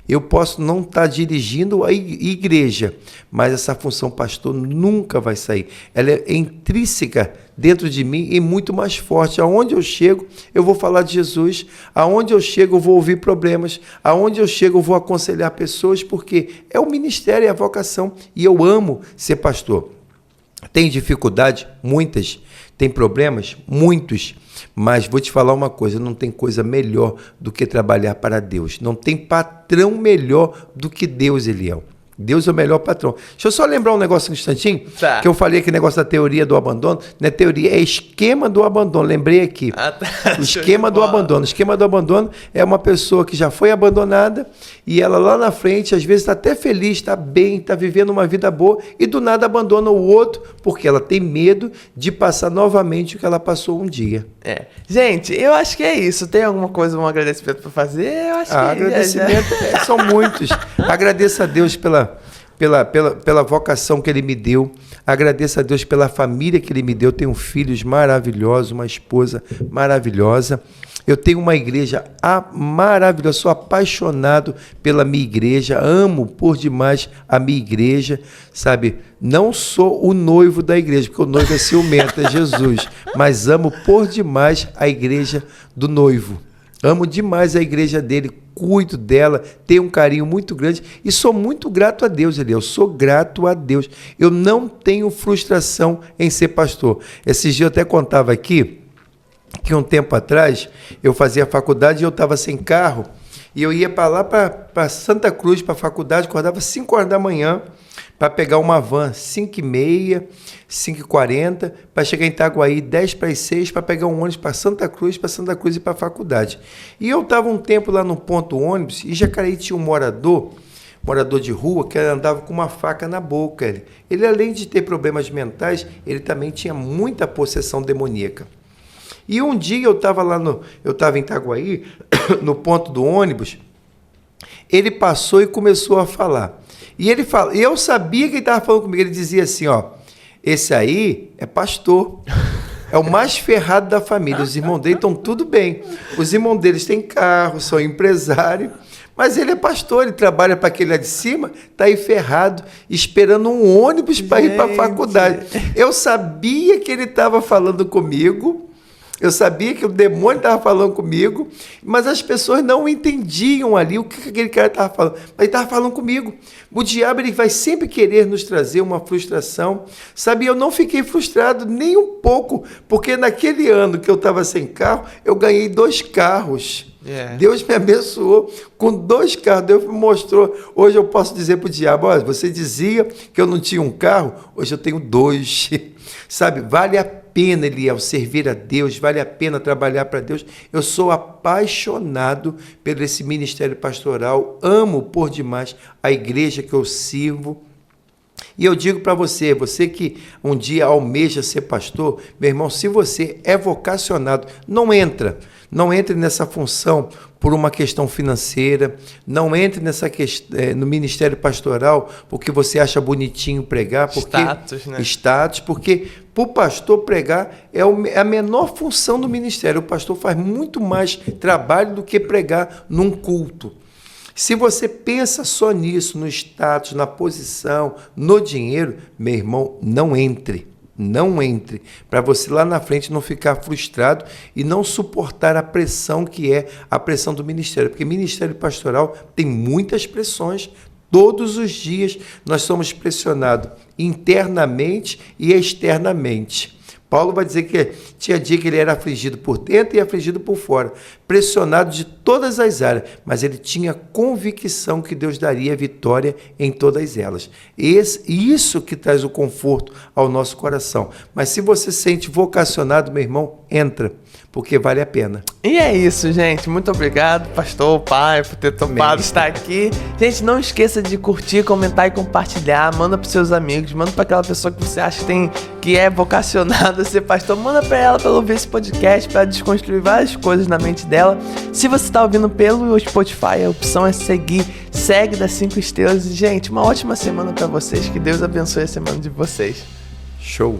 Eu posso não estar dirigindo a igreja, mas essa função pastor nunca vai sair. Ela é intrínseca dentro de mim e muito mais forte. Aonde eu chego, eu vou falar de Jesus. Aonde eu chego, eu vou ouvir problemas. Aonde eu chego, eu vou aconselhar pessoas, porque é o ministério e a vocação. E eu amo ser pastor. Tem dificuldade? Muitas. Tem problemas? Muitos. Mas vou te falar uma coisa, não tem coisa melhor do que trabalhar para Deus. Não tem patrão melhor do que Deus, Eliel. Deus é o melhor patrão. Deixa eu só lembrar um negócio um instantinho, tá. Que eu falei aquele negócio da teoria do abandono. Não é teoria, é esquema do abandono. Lembrei aqui. Tá. O esquema do abandono. O esquema do abandono é uma pessoa que já foi abandonada e ela lá na frente, às vezes está até feliz, está bem, está vivendo uma vida boa e do nada abandona o outro porque ela tem medo de passar novamente o que ela passou um dia. Gente, eu acho que é isso. Tem alguma coisa, um agradecimento para fazer? Eu acho que agradecimento são muitos. Agradeço a Deus pela vocação que Ele me deu. Agradeço a Deus pela família que Ele me deu. Tenho filhos maravilhosos, uma esposa maravilhosa. Eu tenho uma igreja maravilhosa, sou apaixonado pela minha igreja, amo por demais a minha igreja, sabe? Não sou o noivo da igreja, porque o noivo é ciumento, é Jesus, mas amo por demais a igreja do noivo. Amo demais a igreja dele, cuido dela, tenho um carinho muito grande e sou muito grato a Deus, Eliel. Eu sou grato a Deus. Eu não tenho frustração em ser pastor. Esses dias eu até contava aqui que um tempo atrás eu fazia faculdade e eu estava sem carro e eu ia para lá, para Santa Cruz, para a faculdade, acordava 5 horas da manhã para pegar uma van 5h30, 5h40, para chegar em Itaguaí 10 para as 6, para pegar um ônibus para Santa Cruz e para a faculdade. E eu estava um tempo lá no ponto ônibus e Jacareí tinha um morador de rua que andava com uma faca na boca. Ele além de ter problemas mentais, ele também tinha muita possessão demoníaca. E um dia eu estava em Itaguaí, no ponto do ônibus, ele passou e começou a falar. E eu sabia que ele estava falando comigo, ele dizia assim, ó, esse aí é pastor, é o mais ferrado da família, os irmãos dele estão tudo bem, os irmãos deles têm carro, são empresários, mas ele é pastor, ele trabalha para aquele lá de cima, está aí ferrado, esperando um ônibus para ir para a faculdade. Eu sabia que ele estava falando comigo, eu sabia que o demônio estava falando comigo, mas as pessoas não entendiam ali o que aquele cara estava falando. Mas ele estava falando comigo. O diabo ele vai sempre querer nos trazer uma frustração. Sabe, eu não fiquei frustrado nem um pouco, porque naquele ano que eu estava sem carro, eu ganhei 2 carros. Deus me abençoou com 2 carros. Deus me mostrou. Hoje eu posso dizer para o diabo, olha, você dizia que eu não tinha um carro, hoje eu tenho 2. Sabe, vale a pena, Eliel, servir a Deus, vale a pena trabalhar para Deus. Eu sou apaixonado por esse ministério pastoral, amo por demais a igreja que eu sirvo. E eu digo para você que um dia almeja ser pastor, meu irmão, se você é vocacionado, não entre nessa função por uma questão financeira, não entre no ministério pastoral porque você acha bonitinho pregar, porque status, porque para o pastor pregar é a menor função do ministério. O pastor faz muito mais trabalho do que pregar num culto. Se você pensa só nisso, no status, na posição, no dinheiro, meu irmão, não entre, para você lá na frente não ficar frustrado e não suportar a pressão que é a pressão do ministério, porque ministério pastoral tem muitas pressões. Todos os dias nós somos pressionados internamente e externamente. Paulo vai dizer que tinha dia que ele era afligido por dentro e afligido por fora, pressionado de todas as áreas, mas ele tinha convicção que Deus daria vitória em todas elas. Isso que traz o conforto ao nosso coração. Mas se você se sente vocacionado, meu irmão, entra, porque vale a pena. E é isso, gente. Muito obrigado, pastor, pai, por ter topado estar aqui. Gente, não esqueça de curtir, comentar e compartilhar. Manda para seus amigos, manda para aquela pessoa que você acha que é vocacionada a ser pastor. Manda para ela ouvir esse podcast, para desconstruir várias coisas na mente dela. Se você está ouvindo pelo Spotify, a opção é seguir. Segue, das 5 estrelas. E, gente, uma ótima semana para vocês. Que Deus abençoe a semana de vocês. Show!